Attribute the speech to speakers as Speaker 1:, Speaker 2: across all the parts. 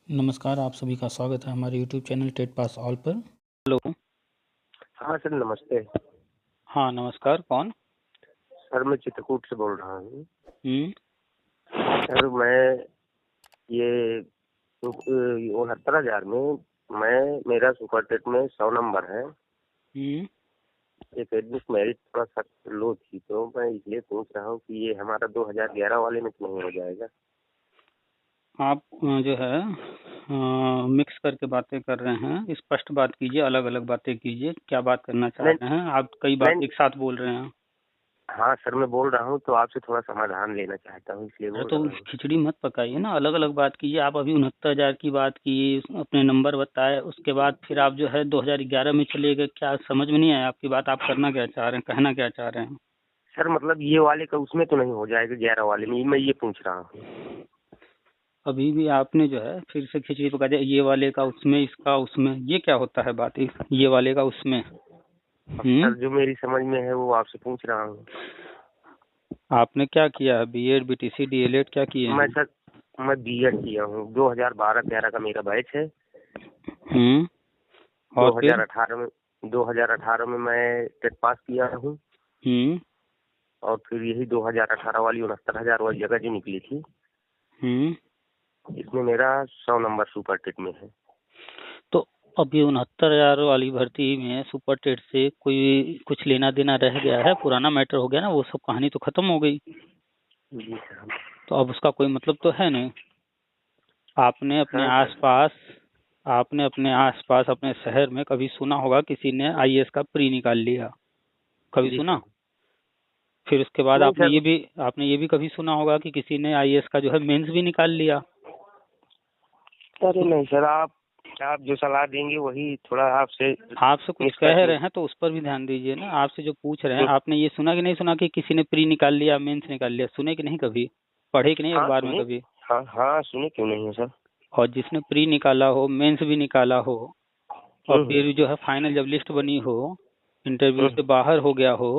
Speaker 1: नमस्कार, आप सभी का स्वागत है हमारे YouTube channel TET pass all पर। हेलो।
Speaker 2: हाँ सर, नमस्ते।
Speaker 1: हाँ नमस्कार, कौन?
Speaker 2: सर मैं चित्रकूट से बोल रहा हूँ।
Speaker 1: हम्म।
Speaker 2: सर मैं ये 69,000 में मेरा सुपर टेट में 100 नंबर है। एकेडमिक मेरिट थोड़ा सा लो थी, तो मैं इसलिए पूछ रहा हूँ कि ये हमारा 2011 वाले में तो नहीं हो जाएगा।
Speaker 1: आप जो है मिक्स करके बातें कर रहे हैं। स्पष्ट बात कीजिए, अलग अलग बातें कीजिए। क्या बात करना चाह
Speaker 2: नहीं
Speaker 1: रहे हैं आप? कई बात
Speaker 2: नहीं,
Speaker 1: एक साथ बोल रहे हैं।
Speaker 2: हाँ सर मैं बोल रहा हूँ, तो आपसे थोड़ा समाधान लेना चाहता हूँ, इसलिए
Speaker 1: अरे
Speaker 2: बोल
Speaker 1: तो
Speaker 2: रहा हूँ।
Speaker 1: खिचड़ी मत पकाइए ना, अलग अलग बात कीजिए। आप अभी 69,000 की बात की, अपने नंबर बताए, उसके बाद फिर आप जो है 2011 में चले गए। क्या समझ में नहीं आया आपकी बात? आप करना क्या चाह रहे हैं, कहना क्या चाह रहे हैं?
Speaker 2: सर मतलब ये वाले का उसमें तो नहीं हो जाएगा, 11 वाले में, मैं ये पूछ रहा हूँ।
Speaker 1: अभी भी आपने जो है फिर से खिचड़ी पका दिया। ये वाले का उसमें, इसका उसमें, ये क्या होता है बात? ये वाले का उसमें।
Speaker 2: अब सर जो मेरी समझ में है वो आपसे पूछ रहा हूँ।
Speaker 1: आपने क्या किया है? बीएड, बीटीसी, डीएलएड क्या किए
Speaker 2: मैं
Speaker 1: हैं?
Speaker 2: सर मैं बीएड किया हूँ। 2012-13 का मेरा बैच है।
Speaker 1: हम्म। और फिर?
Speaker 2: 2018 में मैं टेट पास किया हूँ।
Speaker 1: हम्म।
Speaker 2: और फिर यही 2018 वाली 69,000 वाली जगह जो निकली थी,
Speaker 1: हम्म।
Speaker 2: इसमें मेरा 100 नंबर सुपर टेट में है।
Speaker 1: तो अभी 69,000 वाली भर्ती में सुपर टेट से कोई कुछ लेना देना रह गया है? पुराना मैटर हो गया ना, वो सब कहानी तो खत्म हो गई।
Speaker 2: जी सर।
Speaker 1: तो अब उसका कोई मतलब तो है नहीं। आपने अपने
Speaker 2: हाँ सर।
Speaker 1: आसपास आपने अपने आसपास अपने शहर में कभी सुना होगा किसी ने आईएएस का प्री निकाल लिया? कभी
Speaker 2: जी
Speaker 1: सुना?
Speaker 2: सर।
Speaker 1: फिर उसके बाद
Speaker 2: नहीं सर।
Speaker 1: आपने ये भी कभी सुना होगा कि किसी ने आईएएस का जो है मेंस भी निकाल लिया?
Speaker 2: अरे नहीं सर, आप जो सलाह देंगे वही थोड़ा आपसे
Speaker 1: आपसे कुछ कह
Speaker 2: निष्कर्ष।
Speaker 1: रहे हैं तो उस पर भी ध्यान दीजिए ना। आपसे जो पूछ रहे हैं, आपने ये सुना कि नहीं सुना कि किसी ने प्री निकाल लिया, मेंस निकाल लिया? सुने कि नहीं कभी? पढ़े कि नहीं
Speaker 2: हाँ
Speaker 1: अखबार में
Speaker 2: सुने।
Speaker 1: कभी?
Speaker 2: हाँ हाँ सुने, क्यों नहीं है सर।
Speaker 1: और जिसने प्री निकाला हो, मेंस भी निकाला हो, और
Speaker 2: हम्म
Speaker 1: फिर जो है फाइनल जब लिस्ट बनी हो, इंटरव्यू
Speaker 2: हम्म
Speaker 1: से बाहर हो गया हो,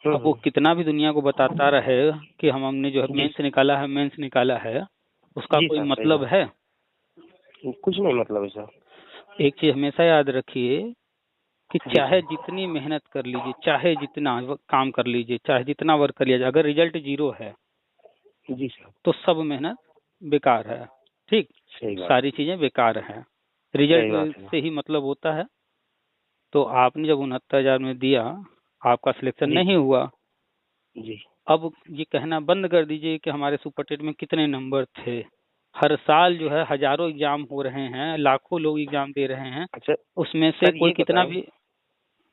Speaker 1: अब वो
Speaker 2: हम्म।
Speaker 1: कितना भी दुनिया को बताता रहे कि हमने जो है
Speaker 2: जी
Speaker 1: मेंस निकाला है, मेंस निकाला है, उसका
Speaker 2: जी
Speaker 1: कोई
Speaker 2: सर, सही
Speaker 1: मतलब
Speaker 2: बात।
Speaker 1: है?
Speaker 2: कुछ नहीं मतलब है सर।
Speaker 1: एक चीज हमेशा याद रखिए कि
Speaker 2: जी
Speaker 1: चाहे
Speaker 2: सर।
Speaker 1: जितनी मेहनत कर लीजिए, चाहे जितना काम कर लीजिए, चाहे जितना वर्क कर लिया, अगर रिजल्ट जीरो है
Speaker 2: जी सर।
Speaker 1: तो सब मेहनत बेकार है। ठीक?
Speaker 2: सही बात।
Speaker 1: सारी चीजें बेकार हैं।
Speaker 2: सही बात
Speaker 1: रिजल्ट
Speaker 2: है।
Speaker 1: से ही मतलब होता है। तो आपने जब 69,000 में दिया, आपका सिलेक्शन
Speaker 2: जी
Speaker 1: नहीं
Speaker 2: सर।
Speaker 1: हुआ।
Speaker 2: जी।
Speaker 1: अब ये कहना बंद कर दीजिए कि हमारे सुपर टेट में कितने नंबर थे। हर साल जो है हजारों एग्जाम हो रहे हैं, लाखों लोग एग्जाम दे रहे हैं।
Speaker 2: अच्छा
Speaker 1: उसमें से
Speaker 2: सर,
Speaker 1: कोई
Speaker 2: ये
Speaker 1: कितना
Speaker 2: बताएं।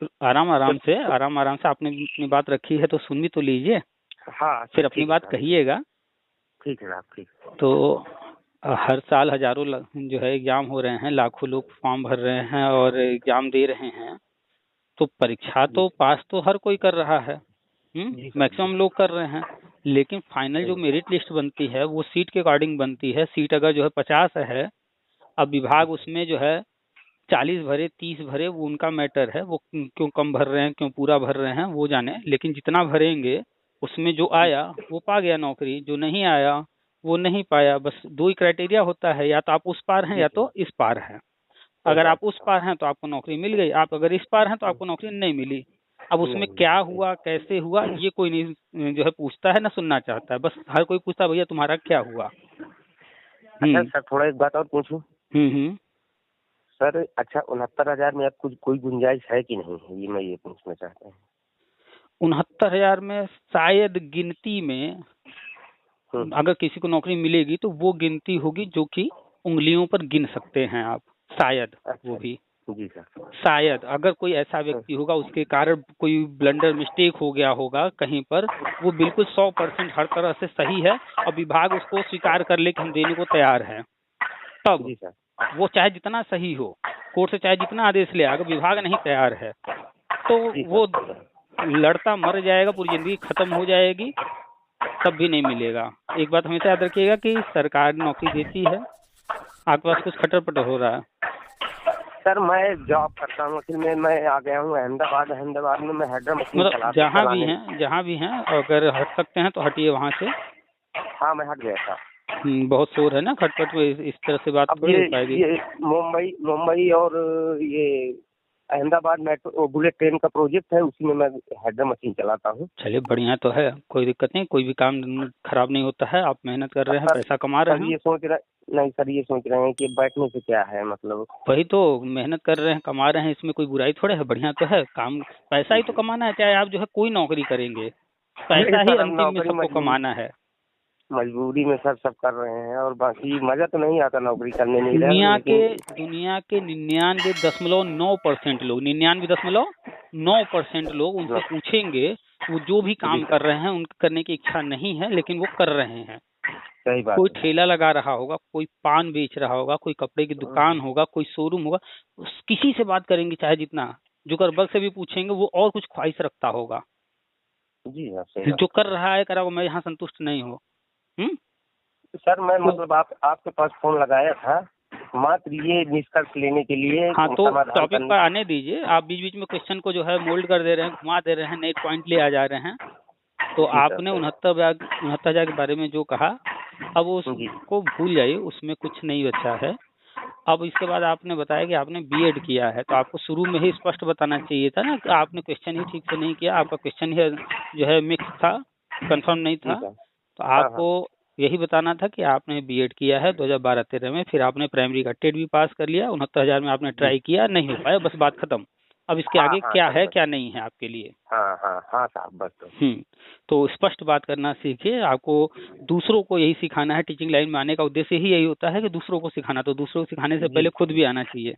Speaker 1: भी आराम आराम
Speaker 2: सर
Speaker 1: से आराम आराम से आपने अपनी बात रखी है तो सुन भी तो लीजिए,
Speaker 2: हाँ सर,
Speaker 1: फिर अपनी
Speaker 2: ठीक है
Speaker 1: बात
Speaker 2: सर।
Speaker 1: कहिएगा।
Speaker 2: ठीक है आप, ठीक।
Speaker 1: तो हर साल हजारों जो है एग्जाम हो रहे हैं, लाखों लोग फॉर्म भर रहे हैं और एग्जाम दे रहे हैं। तो परीक्षा
Speaker 2: जी
Speaker 1: तो पास तो हर कोई कर रहा है,
Speaker 2: जी सर। जी।
Speaker 1: मैक्सिमम लोग कर रहे हैं। लेकिन फाइनल
Speaker 2: सही
Speaker 1: जो
Speaker 2: बात।
Speaker 1: मेरिट लिस्ट बनती है वो सीट के अकॉर्डिंग बनती है। सीट अगर जो है 50 है, अब
Speaker 2: जी
Speaker 1: विभाग
Speaker 2: सर।
Speaker 1: उसमें जो है 40 भरे, 30 भरे, वो उनका मैटर है। वो क्यों कम भर रहे हैं, क्यों पूरा भर रहे हैं, वो जाने। लेकिन जितना भरेंगे उसमें जो
Speaker 2: जी
Speaker 1: आया वो पा गया नौकरी, जो नहीं आया वो नहीं पाया। बस दो ही क्राइटेरिया होता है, या तो आप उस पार हैं
Speaker 2: जी
Speaker 1: या
Speaker 2: सर।
Speaker 1: तो इस पार हैं। अगर
Speaker 2: अच्छा
Speaker 1: आप उस
Speaker 2: अच्छा।
Speaker 1: पार हैं तो आपको नौकरी मिल गई, आप अगर इस पार हैं तो आपको नौकरी नहीं मिली। अब उसमें
Speaker 2: नहीं
Speaker 1: क्या
Speaker 2: नहीं सही।
Speaker 1: हुआ, कैसे हुआ, ये कोई नहीं जो है पूछता है ना सुनना चाहता है। बस हर कोई पूछता है भैया तुम्हारा क्या हुआ।
Speaker 2: अच्छा
Speaker 1: हम्म।
Speaker 2: सर, थोड़ा एक बात और पूछूं।
Speaker 1: हम्म।
Speaker 2: सर अच्छा, 69,000 में अब कुछ कोई गुंजाइश है कि नहीं है, ये मैं ये पूछना चाहता हूँ।
Speaker 1: 69,000 में शायद गिनती में
Speaker 2: हम्म।
Speaker 1: अगर किसी को नौकरी मिलेगी तो वो गिनती होगी जो कि उंगलियों पर गिन सकते हैं आप, शायद। वो
Speaker 2: अच्छा
Speaker 1: भी
Speaker 2: जी सर।
Speaker 1: शायद, अगर कोई ऐसा व्यक्ति होगा उसके कारण कोई ब्लंडर मिस्टेक हो गया होगा कहीं पर, वो बिल्कुल 100% हर तरह से सही है और विभाग उसको स्वीकार कर ले कि हम देने को तैयार हैं, तब
Speaker 2: जी सर।
Speaker 1: वो चाहे जितना सही हो, कोर्ट से चाहे जितना आदेश ले, अगर विभाग नहीं तैयार है तो
Speaker 2: जी
Speaker 1: वो
Speaker 2: सर।
Speaker 1: लड़ता मर जाएगा, पूरी जिंदगी खत्म हो जाएगी, तब भी नहीं मिलेगा। एक बात हमेशा याद रखिएगा कि सरकार नौकरी देती है। आपके पास कुछ खटर पटर हो रहा है?
Speaker 2: सर मैं जॉब करता हूँ, असल में मैं आ गया हूँ अहमदाबाद। अहमदाबाद में मैं हेडर मशीन
Speaker 1: मतलब जहाँ भी हैं, अगर हट सकते हैं तो हटिए वहाँ से।
Speaker 2: हाँ मैं हट गया था।
Speaker 1: बहुत शोर है ना, खटपट में इस तरह से बात
Speaker 2: अब
Speaker 1: थोड़ी हो पाएगी।
Speaker 2: ये मुंबई और ये अहमदाबाद मेट्रो बुलेट ट्रेन का प्रोजेक्ट है, उसी में मैं हेडर मशीन चलाता हूँ।
Speaker 1: चलिए बढ़िया तो है, कोई दिक्कत नहीं, कोई भी काम खराब नहीं होता है, आप मेहनत कर रहे हैं, पैसा कमा रहे
Speaker 2: सर
Speaker 1: हैं।
Speaker 2: ये सोच रहे नहीं सर, ये सोच रहे हैं कि बैठने से क्या है, मतलब
Speaker 1: वही तो, मेहनत कर रहे हैं, कमा रहे हैं, इसमें कोई बुराई थोड़े है, बढ़िया तो है काम। पैसा ही तो कमाना है, चाहे आप जो है कोई नौकरी करेंगे, पैसा ही
Speaker 2: सर हम
Speaker 1: अंतिम में
Speaker 2: नौकरी
Speaker 1: सबको कमाना है।
Speaker 2: मजबूरी में सर सब कर रहे हैं, और बाकी मजा तो नहीं आता नौकरी करने में इधर,
Speaker 1: दुनिया के
Speaker 2: लेकिन
Speaker 1: दुनिया के 99.9% लोग, 99.9% लोग उनसे पूछेंगे, वो जो भी काम कर रहे हैं उनके करने की इच्छा नहीं है, लेकिन वो कर रहे हैं।
Speaker 2: सही बात
Speaker 1: कोई
Speaker 2: है।
Speaker 1: ठेला लगा रहा होगा, कोई पान बेच रहा होगा, कोई कपड़े की दुकान होगा, कोई शोरूम होगा, किसी से बात करेंगे चाहे जितना, जुकरबर्ग से भी पूछेंगे वो और कुछ ख्वाहिश रखता होगा।
Speaker 2: जी हाँ, सही
Speaker 1: जो
Speaker 2: बात
Speaker 1: कर रहा है करा, मैं यहाँ संतुष्ट नहीं हूँ।
Speaker 2: सर मैं
Speaker 1: तो
Speaker 2: मतलब आपके पास फोन लगाया था मात्र ये निष्कर्ष लेने के लिए,
Speaker 1: हाँ, तो
Speaker 2: समाधान
Speaker 1: टॉपिक
Speaker 2: करने।
Speaker 1: पर आने दीजिए, आप बीच बीच में क्वेश्चन को जो है मोल्ड कर दे रहे हैं, घुमा दे रहे हैं, नए पॉइंट ले आ जा रहे हैं। तो
Speaker 2: जी
Speaker 1: आपने
Speaker 2: सर।
Speaker 1: 69,000 के बारे में जो कहा, अब
Speaker 2: जी
Speaker 1: उसको भूल जाइए, उसमें कुछ नहीं बचा है। अब इसके बाद आपने बताया कि आपने बीएड किया है, तो आपको शुरू में ही स्पष्ट बताना चाहिए था ना कि आपने क्वेश्चन ही ठीक से नहीं किया, आपका क्वेश्चन ही जो है मिक्स था, कंफर्म नहीं
Speaker 2: जी
Speaker 1: था।
Speaker 2: सर।
Speaker 1: तो
Speaker 2: हाँ
Speaker 1: आपको यही बताना था कि आपने बीएड किया है 2012-13 में, फिर आपने प्राइमरी का टेट भी पास कर लिया, 69,000 में आपने
Speaker 2: जी
Speaker 1: ट्राई किया, नहीं हो पाया, बस बात खत्म। अब इसके
Speaker 2: हाँ
Speaker 1: आगे
Speaker 2: हाँ
Speaker 1: क्या
Speaker 2: सर
Speaker 1: है
Speaker 2: बस।
Speaker 1: क्या नहीं है आपके लिए।
Speaker 2: हाँ साहब बस।
Speaker 1: तो स्पष्ट बात करना सीखिए, आपको दूसरों को यही सिखाना है, टीचिंग लाइन में आने का उद्देश्य ही यही होता है कि दूसरों को सिखाना, तो दूसरों को सिखाने से
Speaker 2: जी
Speaker 1: पहले खुद भी आना चाहिए।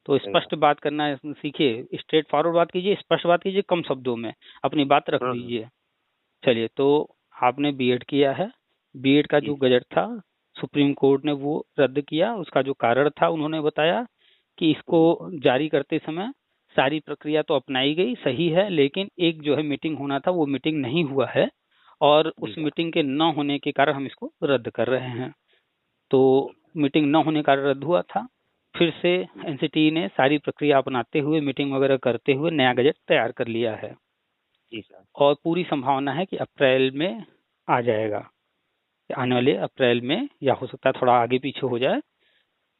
Speaker 1: तो
Speaker 2: सही
Speaker 1: स्पष्ट
Speaker 2: बात।
Speaker 1: बात करना सीखिए, स्ट्रेट फॉरवर्ड बात कीजिए, स्पष्ट बात कीजिए, कम शब्दों में अपनी बात रख
Speaker 2: हम्म।
Speaker 1: दीजिए। चलिए, तो आपने बीएड किया है, बीएड का
Speaker 2: जी
Speaker 1: जो गजट था सुप्रीम कोर्ट ने वो रद्द किया, उसका जो कारण था उन्होंने बताया कि इसको
Speaker 2: जी
Speaker 1: जारी करते समय सारी प्रक्रिया तो अपनाई गई, सही है, लेकिन एक जो है मीटिंग होना था वो मीटिंग नहीं हुआ है, और
Speaker 2: जी
Speaker 1: उस
Speaker 2: सर।
Speaker 1: मीटिंग के न होने के कारण हम इसको रद्द कर रहे हैं। तो मीटिंग न होने का रद्द हुआ था, फिर से एनसीटी ने सारी प्रक्रिया अपनाते हुए मीटिंग वगैरह करते हुए नया गजट तैयार कर लिया है,
Speaker 2: जी सर।
Speaker 1: और पूरी संभावना है कि अप्रैल में आ जाएगा, आने वाले अप्रैल में, या हो सकता है थोड़ा आगे पीछे हो जाए,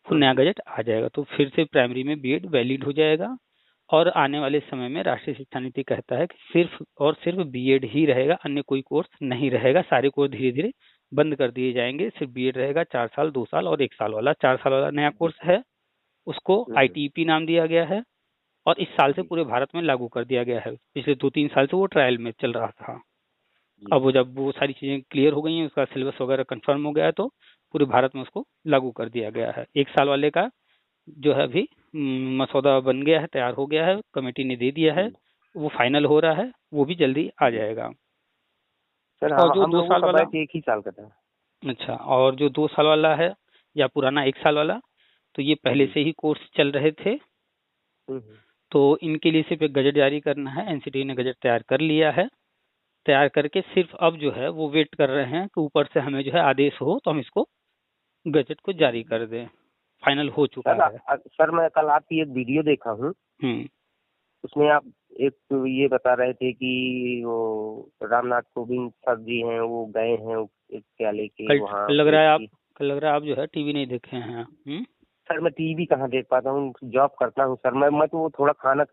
Speaker 1: तो नया गजट आ जाएगा, तो फिर से प्राइमरी में बीएड वैलिड हो जाएगा। और आने वाले समय में राष्ट्रीय शिक्षा नीति कहता है कि सिर्फ और सिर्फ बीएड ही रहेगा, अन्य कोई कोर्स नहीं रहेगा, सारे कोर्स धीरे धीरे बंद कर दिए जाएंगे, सिर्फ बीएड रहेगा। 4 साल, 2 साल और 1 साल वाला, 4 साल वाला नया कोर्स है, उसको आईटीईपी नाम दिया गया है, और इस साल से
Speaker 2: जी
Speaker 1: पूरे भारत में लागू कर दिया गया है। पिछले 2-3 साल से वो ट्रायल में चल रहा था।
Speaker 2: जी
Speaker 1: अब वो जब वो सारी चीजें क्लियर हो गई हैं, उसका सिलेबस वगैरह कंफर्म हो गया है, तो पूरे भारत में उसको लागू कर दिया गया है। 1 साल वाले का जो है अभी मसौदा बन गया है, तैयार हो गया है, कमेटी ने दे दिया है,
Speaker 2: जी
Speaker 1: वो फाइनल हो रहा है, वो भी जल्दी आ जाएगा।
Speaker 2: सर।
Speaker 1: और जो
Speaker 2: हम
Speaker 1: दो
Speaker 2: लोगों
Speaker 1: साल
Speaker 2: का
Speaker 1: वाला
Speaker 2: बैच एक ही साल का था।
Speaker 1: अच्छा, और जो 2 साल वाला है या पुराना 1 साल वाला, तो ये पहले
Speaker 2: जी
Speaker 1: से ही कोर्स चल रहे थे,
Speaker 2: हम्म।
Speaker 1: तो इनके लिए सिर्फ एक गजट जारी करना है। एनसीटी ने गजट तैयार कर लिया है, तैयार करके सिर्फ अब जो है वो वेट कर रहे हैं कि ऊपर से हमें जो है आदेश हो तो हम इसको गजट को जारी कर दें। फाइनल हो चुका
Speaker 2: सर
Speaker 1: है।
Speaker 2: सर मैं कल आपकी एक वीडियो देखा हूँ,
Speaker 1: हम्म।
Speaker 2: उसमें आप एक तो ये बता रहे थे कि वो रामनाथ कोविंद सर जी हैं, वो गए हैं एक क्या लेके
Speaker 1: कल
Speaker 2: वहाँ
Speaker 1: कल लग रहा
Speaker 2: प्रेस
Speaker 1: है आप
Speaker 2: की।
Speaker 1: कल लग रहा है आप जो है टीवी नहीं देखे हैं।
Speaker 2: सर मैं टीवी कहाँ देख पाता हूँ, जॉब करता हूँ सर। मैं तो वो थोड़ा खाना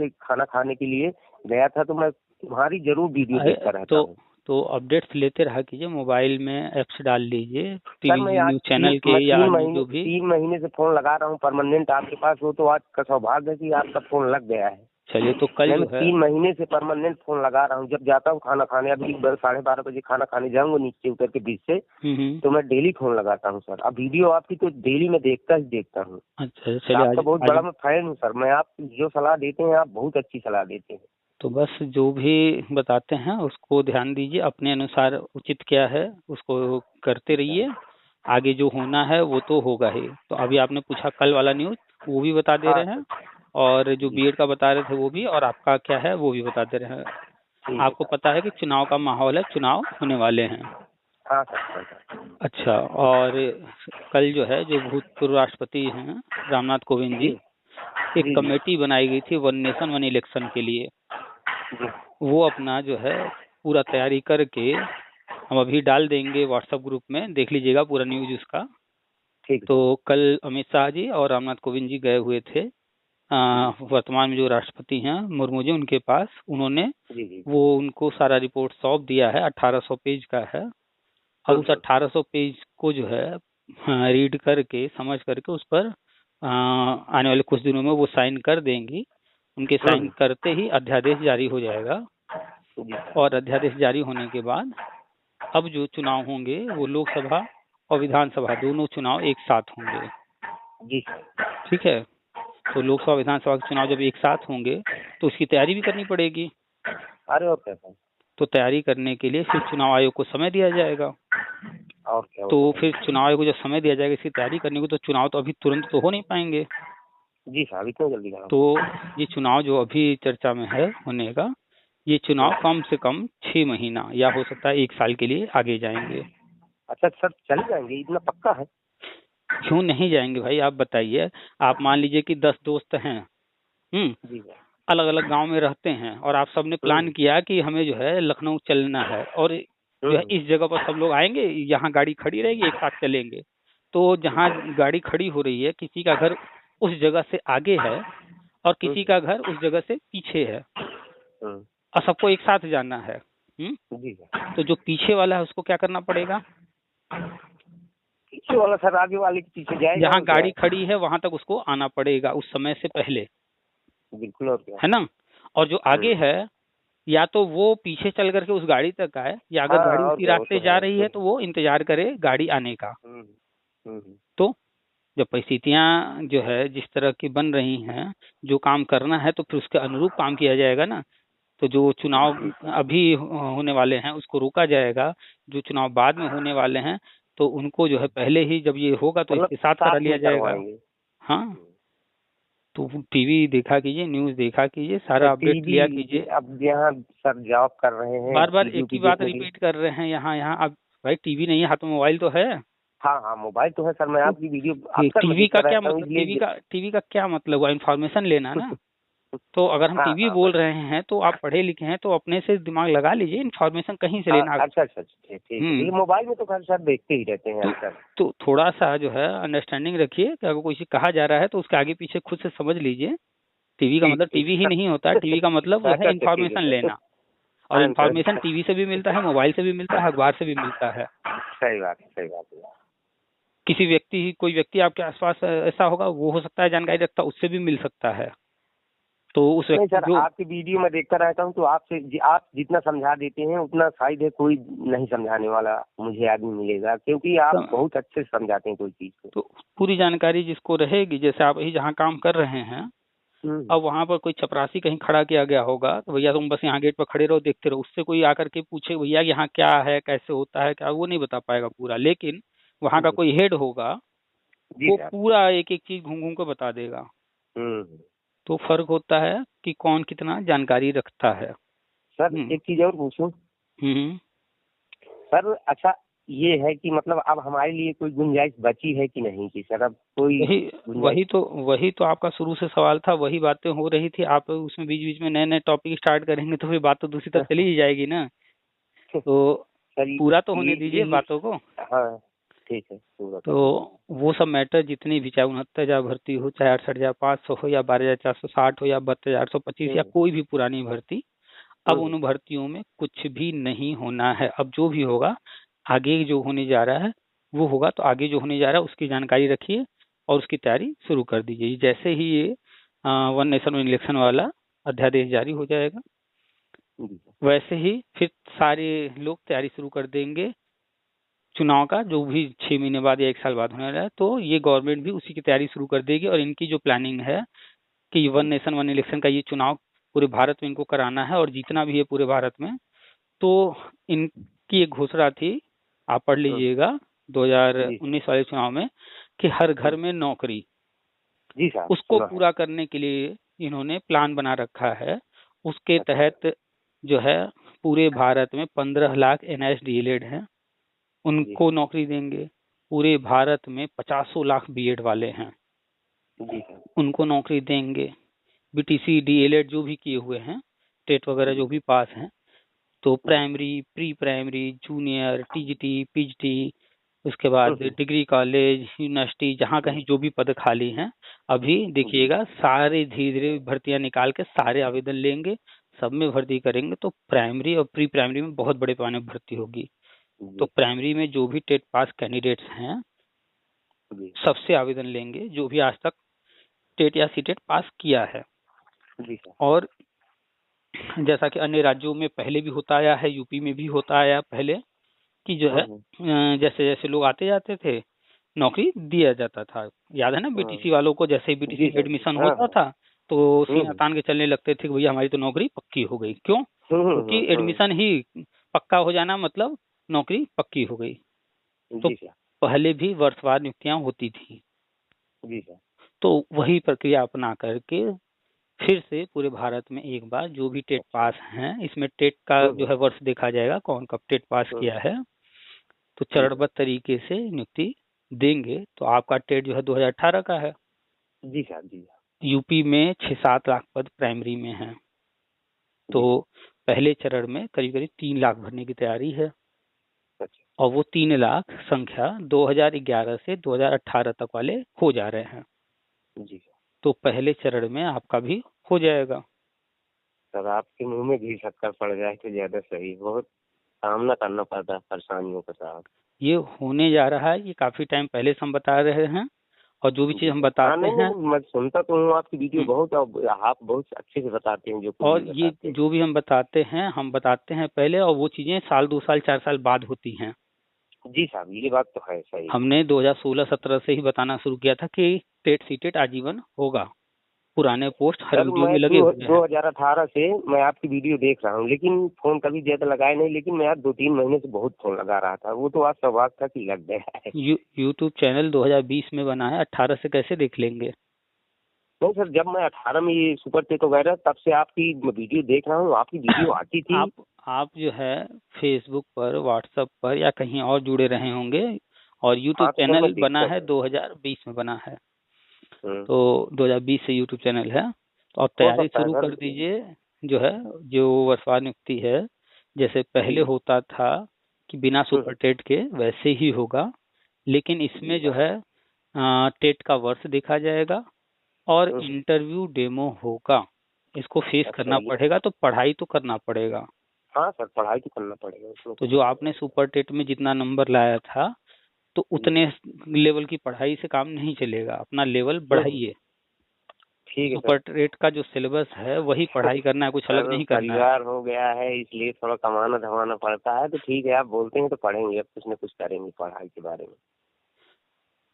Speaker 2: खाने के लिए गया था, तो मैं तुम्हारी जरूर वीडियो देखता रहता हूँ।
Speaker 1: तो अपडेट्स लेते रहा कीजिए, मोबाइल में एप्स डाल लीजिए,
Speaker 2: सर
Speaker 1: टीवी
Speaker 2: मैं आज
Speaker 1: न्यूज चैनल के या अन्य जो भी।
Speaker 2: 3 महीने से फोन लगा रहा हूँ परमानेंट आपके पास, हो तो आज का सौभाग्य है कि आपका फोन लग गया है।
Speaker 1: चलिए, तो कल
Speaker 2: मैं
Speaker 1: जो है
Speaker 2: 3 महीने से परमानेंट फोन लगा रहा हूँ, जब जाता हूँ खाना खाने, अभी 12:30 बजे खाना खाने जाऊंगा नीचे उतर के बीच से, तो मैं डेली फोन लगाता हूँ सर। अब वीडियो आपकी तो डेली मैं देखता ही देखता हूँ।
Speaker 1: अच्छा, चलिए
Speaker 2: आपका
Speaker 1: आज
Speaker 2: बहुत बड़ा
Speaker 1: आज
Speaker 2: मैं फैन हूँ सर। मैं आप जो सलाह देते हैं, आप बहुत अच्छी सलाह देते हैं।
Speaker 1: तो बस जो भी बताते हैं उसको ध्यान दीजिए, अपने अनुसार उचित क्या है उसको करते रहिए, आगे जो होना है वो तो होगा ही। तो अभी आपने पूछा कल वाला न्यूज, वो भी बता दे
Speaker 2: हाँ
Speaker 1: रहे
Speaker 2: सर।
Speaker 1: हैं, और जो
Speaker 2: जी
Speaker 1: बीएड का बता रहे थे वो भी, और आपका क्या है वो भी बता दे रहे हैं।
Speaker 2: ठीक है
Speaker 1: आपको
Speaker 2: सर।
Speaker 1: पता है कि चुनाव का माहौल है, चुनाव होने वाले हैं।
Speaker 2: हाँ सर।
Speaker 1: अच्छा, और कल जो है जो भूतपूर्व राष्ट्रपति हैं रामनाथ कोविंद जी,
Speaker 2: जी
Speaker 1: एक
Speaker 2: जी जी
Speaker 1: कमेटी बनाई गई थी वन नेशन वन इलेक्शन के लिए,
Speaker 2: जी
Speaker 1: वो अपना जो है पूरा तैयारी करके हम अभी डाल देंगे व्हाट्सएप ग्रुप में, देख लीजिएगा पूरा न्यूज उसका।
Speaker 2: ठीक।
Speaker 1: तो कल अमित शाह जी और रामनाथ कोविंद जी गए हुए थे वर्तमान में जो राष्ट्रपति हैं मुर्मू जी, उनके पास। उन्होंने वो उनको सारा रिपोर्ट सौंप दिया है, 1800 पेज का है। अब उस 1800 पेज को जो है रीड करके समझ करके उस पर आने वाले कुछ दिनों में वो साइन कर देंगी। उनके साइन करते ही अध्यादेश जारी हो जाएगा, और अध्यादेश जारी होने के बाद अब जो चुनाव होंगे वो लोकसभा और विधानसभा दोनों चुनाव एक साथ होंगे जी। ठीक है, तो लोकसभा विधानसभा के चुनाव जब एक साथ होंगे तो उसकी तैयारी भी करनी पड़ेगी।
Speaker 2: अरे और क्या,
Speaker 1: तो तैयारी करने के लिए फिर चुनाव आयोग को समय दिया जाएगा।
Speaker 2: और क्या,
Speaker 1: तो फिर चुनाव आयोग को जब समय दिया जाएगा इसकी तैयारी करने को, तो चुनाव तो अभी तुरंत तो हो नहीं पाएंगे
Speaker 2: जी साहब, इतना जल्दी।
Speaker 1: तो ये चुनाव जो अभी चर्चा में है होने का, ये चुनाव कम से कम 6 महीना या हो सकता है 1 साल के लिए आगे जाएंगे।
Speaker 2: अच्छा सर, चले जाएंगे, इतना पक्का है?
Speaker 1: क्यों नहीं जाएंगे भाई, आप बताइए। आप मान लीजिए कि 10 दोस्त हैं, अलग अलग गांव में रहते हैं, और आप सबने प्लान किया कि हमें जो है लखनऊ चलना है, और जो है इस जगह पर सब लोग आएंगे, यहाँ गाड़ी खड़ी रहेगी, एक साथ चलेंगे। तो जहाँ गाड़ी खड़ी हो रही है किसी का घर उस जगह से आगे है और किसी का घर उस जगह से पीछे है, और सबको एक साथ जाना है। तो जो पीछे वाला है उसको क्या करना पड़ेगा?
Speaker 2: पीछे वाला सर आगे वाले के पीछे जाएगा,
Speaker 1: जहाँ गाड़ी खड़ी है वहां तक उसको आना पड़ेगा उस समय से पहले।
Speaker 2: बिल्कुल, और क्या,
Speaker 1: है ना। और जो आगे है या तो वो पीछे चल करके उस गाड़ी तक आए, या अगर गाड़ी उसी रास्ते जा रही है तो वो इंतजार करे गाड़ी आने का। तो जब परिस्थितियां जो है जिस तरह की बन रही हैं, जो काम करना है तो फिर उसके अनुरूप काम किया जाएगा ना। तो जो चुनाव अभी होने वाले हैं उसको रोका जाएगा, जो चुनाव बाद में होने वाले हैं तो उनको जो है पहले ही जब ये होगा तो इसके साथ करा लिया जाएगा। हाँ, तो टीवी देखा कीजिए, न्यूज देखा कीजिए, सारा अपडेट लिया कीजिए।
Speaker 2: अब यहाँ सर जॉब कर रहे हैं,
Speaker 1: बार बार एक ही बात रिपीट कर रहे हैं यहाँ यहाँ। अब भाई टीवी नहीं है, हाथ में मोबाइल तो है।
Speaker 2: हाँ हाँ, मोबाइल तो है सर, मैं आपकी वीडियो
Speaker 1: टीवी का क्या मतलब, टीवी का क्या मतलब हुआ? इन्फॉर्मेशन लेना ना। तो अगर हम टीवी बोल रहे हैं तो आप पढ़े लिखे हैं तो अपने से दिमाग लगा लीजिए, इन्फॉर्मेशन कहीं से लेना।
Speaker 2: अच्छा अच्छा, ठीक। मोबाइल में तो खैर सर देखते ही रहते हैं सर।
Speaker 1: तो थोड़ा सा जो है अंडरस्टैंडिंग रखिए कि अगर कोई चीज कहा जा रहा है तो उसके आगे पीछे खुद से समझ लीजिए। टीवी का मतलब टीवी ही नहीं होता है, टीवी का मतलब है इन्फॉर्मेशन लेना, और इन्फॉर्मेशन टीवी से भी मिलता है, मोबाइल से भी मिलता है, अखबार से भी मिलता है।
Speaker 2: सही बात है, सही बात है।
Speaker 1: किसी व्यक्ति, कोई व्यक्ति आपके आसपास ऐसा होगा, वो हो सकता है जानकारी रखता, उससे भी मिल सकता है। तो उस
Speaker 2: नहीं सर, आपकी वीडियो में देखता रहता हूँ तो आपसे आप जितना समझा देते हैं उतना शायद है कोई नहीं समझाने वाला मुझे आदमी मिलेगा, क्योंकि आप बहुत अच्छे से समझाते हैं कोई चीज को।
Speaker 1: तो पूरी जानकारी जिसको रहेगी, जैसे आप ही जहाँ काम कर रहे हैं, अब वहाँ पर कोई चपरासी कहीं खड़ा किया गया होगा तो भैया तुम बस यहाँ गेट पर खड़े रहो, देखते रहो। उससे कोई आकर के पूछे भैया यहाँ क्या है, कैसे होता है क्या, वो नहीं बता पाएगा पूरा। लेकिन वहाँ का कोई हेड होगा, वो पूरा एक एक चीज घूम घूम कर बता देगा। तो फर्क होता है कि कौन कितना जानकारी रखता है।
Speaker 2: सर एक चीज और पूछूं? सर अच्छा ये है कि मतलब अब हमारे लिए कोई गुंजाइश बची है कि नहीं कि सर अब कोई
Speaker 1: वही तो आपका शुरू से सवाल था, वही बातें हो रही थी। आप उसमें बीच बीच में नए नए टॉपिक स्टार्ट करेंगे तो फिर बात तो दूसरी तरफ चली ही जाएगी ना। तो पूरा तो होने दीजिए बातों को।
Speaker 2: हाँ ठीक है, पूरा।
Speaker 1: तो वो सब मैटर जितनी भी, चाहे 69,000 भर्ती हो, चाहे 68,500 हो, या 12,460 हो, या 72,425 या कोई भी पुरानी भर्ती, अब उन भर्तियों में कुछ भी नहीं होना है। अब जो भी होगा आगे जो होने जा रहा है वो होगा। तो आगे जो होने जा रहा है उसकी जानकारी रखिए और उसकी तैयारी शुरू कर दीजिए। जैसे ही ये वन नेशन वन इलेक्शन वाला अध्यादेश जारी हो जाएगा वैसे ही फिर सारे लोग तैयारी शुरू कर देंगे चुनाव का, जो भी 6 महीने बाद या 1 साल बाद होने वाला है। तो ये गवर्नमेंट भी उसी की तैयारी शुरू कर देगी, और इनकी जो प्लानिंग है कि वन नेशन वन इलेक्शन का ये चुनाव पूरे भारत में इनको कराना है और जीतना भी है पूरे भारत में। तो इनकी एक घोषणा थी, आप पढ़ लीजिएगा 2019 वाले चुनाव में, कि हर घर में नौकरी।
Speaker 2: जी साहब,
Speaker 1: उसको पूरा करने के लिए इन्होंने प्लान बना रखा है। उसके तहत जो है पूरे भारत में 15 लाख NIS DLED हैं, उनको नौकरी देंगे। पूरे भारत में 50 लाख BEd वाले हैं, उनको नौकरी देंगे। BTC DLED जो भी किए हुए हैं, टेट वगैरह जो भी पास हैं, तो primary, pre primary, junior, TGT, PGT, उसके बाद डिग्री कॉलेज, यूनिवर्सिटी, जहाँ कहीं जो भी पद खाली हैं अभी देखिएगा, सारे धीरे धीरे भर्तियां निकाल के सारे आवेदन लेंगे, सब में भर्ती करेंगे। तो प्राइमरी और प्री प्राइमरी में बहुत बड़े पैमाने पर भर्ती होगी। तो प्राइमरी में जो भी टेट पास कैंडिडेट्स हैं सबसे आवेदन लेंगे, जो भी आज तक टेट या सीटेट पास किया है। और जैसा कि अन्य राज्यों में पहले भी होता आया है, यूपी में भी होता आया पहले, कि जो है जैसे जैसे लोग आते जाते थे नौकरी दिया जाता था। याद है ना बीटीसी वालों को, जैसे ही बीटीसी में एडमिशन होता था तो सीना तान के चलने लगते थे कि भैया हमारी तो नौकरी पक्की हो गई। क्यों? क्योंकि एडमिशन ही पक्का हो जाना मतलब नौकरी पक्की हो गई। तो पहले भी वर्षवार नियुक्तियां होती थी। तो वही प्रक्रिया अपना करके फिर से पूरे भारत में एक बार जो भी टेट पास हैं, इसमें टेट का जो है वर्ष देखा जाएगा, कौन कब टेट पास किया है, तो चरणबद्ध तरीके से नियुक्ति देंगे। तो आपका टेट जो है 2018 का है।
Speaker 2: जी साहब जी।
Speaker 1: यूपी में 6-7 लाख पद प्राइमरी में हैं। तो पहले चरण में करीब करीब 3 लाख भरने की तैयारी है। और वो 3 लाख संख्या 2011 से 2018 तक वाले हो जा रहे हैं।
Speaker 2: जी। तो
Speaker 1: पहले चरण में आपका भी हो जाएगा।
Speaker 2: सर आपके मुंह में घी शक्कर पड़ जाए तो ज्यादा सही। बहुत सामना करना पड़ता है परेशानियों का साहब।
Speaker 1: ये होने जा रहा है, ये काफी टाइम पहले से हम बता रहे हैं। और जो भी चीज हम बताते हैं,
Speaker 2: मैं सुनता तो हूँ आपकी वीडियो बहुत, आप बहुत अच्छे से बताते हैं।
Speaker 1: और ये जो भी हम बताते हैं पहले, और वो चीजें साल 2 साल 4 साल बाद होती हैं।
Speaker 2: जी साहब ये बात तो है सही।
Speaker 1: हमने 2016-17 से ही बताना शुरू किया था कि टेट सीटेट आजीवन होगा। पुराने पोस्ट हर वीडियो में लगे हुए हैं।
Speaker 2: 2018 से मैं आपकी वीडियो देख रहा हूँ, लेकिन फोन कभी ज्यादा लगाया नहीं। लेकिन मैं आज 2-3 महीने से बहुत फोन लगा रहा था। वो तो आज सौभाग्य था कि लग गया है।
Speaker 1: यूट्यूब चैनल 2020 में बना है, 18 से कैसे देख लेंगे?
Speaker 2: नहीं सर, जब मैं 18 में ये सुपर टेट वगैरह, तब से आपकी वीडियो देख रहा हूँ। आपकी वीडियो आती थी।
Speaker 1: आप जो है फेसबुक पर, व्हाट्सएप पर या कहीं और जुड़े रहे होंगे। और यूट्यूब चैनल बना है 2020 में बना है। तो 2020 से यूट्यूब चैनल है। तो आप तैयारी शुरू कर दीजिए। जो है जो वर्षवार नियुक्ति है, जैसे पहले होता था कि बिना सुपर टेट के, वैसे ही होगा। लेकिन इसमें जो है टेट का वर्ष देखा जाएगा और इंटरव्यू डेमो होगा। इसको फेस करना पड़ेगा, तो पढ़ाई तो करना पड़ेगा।
Speaker 2: हाँ सर, पढ़ाई तो करना पड़ेगा।
Speaker 1: तो जो आपने सुपर टेट में जितना नंबर लाया था, तो उतने लेवल की पढ़ाई से काम नहीं चलेगा। अपना लेवल बढ़ाइए।
Speaker 2: ठीक है।
Speaker 1: सुपर टेट का जो सिलेबस है वही पढ़ाई करना है, कुछ अलग नहीं करना है।
Speaker 2: परिवार हो गया है, इसलिए थोड़ा कमाना धमाना पड़ता है। तो ठीक है, आप बोलते हैं तो पढ़ेंगे, अब कुछ न कुछ करेंगे पढ़ाई के बारे में।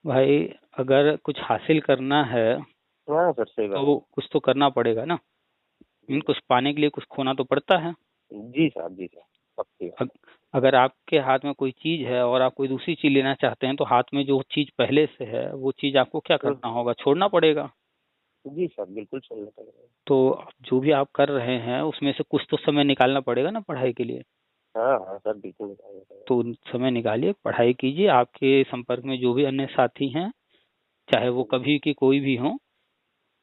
Speaker 1: भाई अगर कुछ हासिल करना है,
Speaker 2: हाँ सर सही बात,
Speaker 1: तो कुछ तो करना पड़ेगा ना। कुछ पाने के लिए कुछ खोना तो पड़ता है।
Speaker 2: जी साहब जी साहब।
Speaker 1: अगर आपके हाथ में कोई चीज है और आप कोई दूसरी चीज लेना चाहते हैं, तो हाथ में जो चीज पहले से है वो चीज आपको क्या करना होगा? छोड़ना पड़ेगा।
Speaker 2: जी सर बिल्कुल छोड़ना पड़ेगा।
Speaker 1: तो जो भी आप कर रहे हैं उसमें से कुछ तो समय निकालना पड़ेगा ना पढ़ाई के लिए।
Speaker 2: हाँ हाँ सर बिल्कुल निकालना पड़ेगा।
Speaker 1: तो समय निकालिए, पढ़ाई कीजिए। आपके संपर्क में जो भी अन्य साथी हैं, चाहे वो कभी की कोई भी हो,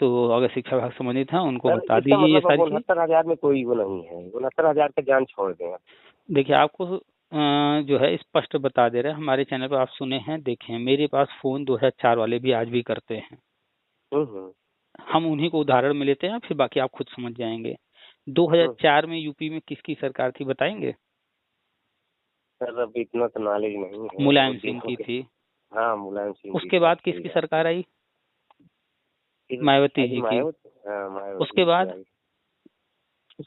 Speaker 1: तो अगर शिक्षा विभाग संबंधित है उनको बता दीजिए ये सारी चीज।
Speaker 2: 69,000 में कोई वो नहीं है। 69,000 का जान छोड़ दें।
Speaker 1: देखिए आपको जो है स्पष्ट बता दे रहे हैं, हमारे चैनल पर आप सुने हैं, देखे हैं। मेरे पास फोन 2004 वाले भी आज भी करते हैं। हम उन्हीं को उदाहरण में लेते हैं, फिर बाकी आप खुद समझ जाएंगे। 2004 में यूपी में किसकी सरकार थी बताएंगे?
Speaker 2: सर अब इतना तो नॉलेज नहीं है।
Speaker 1: मुलायम सिंह की थी।
Speaker 2: हाँ मुलायम सिंह।
Speaker 1: उसके बाद किसकी सरकार आई? मायावती जी की। उसके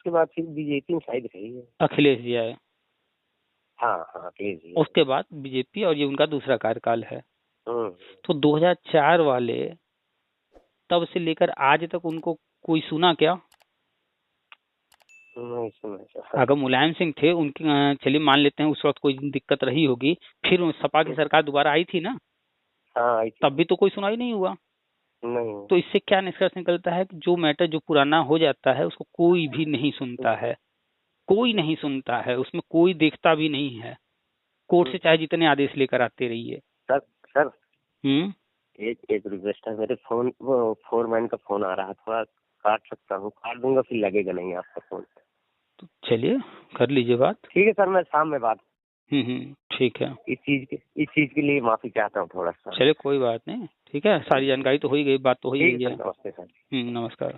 Speaker 1: बाद
Speaker 2: फिर बीजेपी शायद रही है।
Speaker 1: अखिलेश जी आए।
Speaker 2: हाँ हाँ अखिलेश जी।
Speaker 1: उसके बाद बीजेपी, और ये उनका दूसरा कार्यकाल है। तो 2004 वाले तब से लेकर आज तक उनको कोई सुना क्या?
Speaker 2: नहीं सुना।
Speaker 1: अगर मुलायम सिंह थे, उनकी चलिए मान लेते हैं उस वक्त कोई दिक्कत रही होगी, फिर सपा की सरकार दोबारा आई थी ना।
Speaker 2: हाँ आई थी।
Speaker 1: तब भी तो कोई सुनाई नहीं हुआ।
Speaker 2: नहीं।
Speaker 1: तो इससे क्या निष्कर्ष निकलता है कि जो मैटर जो पुराना हो जाता है उसको कोई भी नहीं सुनता है। कोई नहीं सुनता है, उसमें कोई देखता भी नहीं है। कोर्ट से चाहे जितने आदेश लेकर आते रहिए।
Speaker 2: सर एक रिक्वेस्ट है। मेरे फोन, वो फोरमैन का फोन आ रहा है, थोड़ा काट सकता हूँ? काट दूंगा फिर लगेगा नहीं आपका फोन।
Speaker 1: तो चलिए कर लीजिए बात।
Speaker 2: ठीक है सर, मैं शाम में बात।
Speaker 1: ठीक है।
Speaker 2: इस चीज के लिए माफी चाहता हूँ थोड़ा सा।
Speaker 1: चलिए कोई बात नहीं, ठीक है, सारी जानकारी तो हो ही गई, बात तो हो ही गई है।
Speaker 2: नमस्ते सर।
Speaker 1: नमस्कार।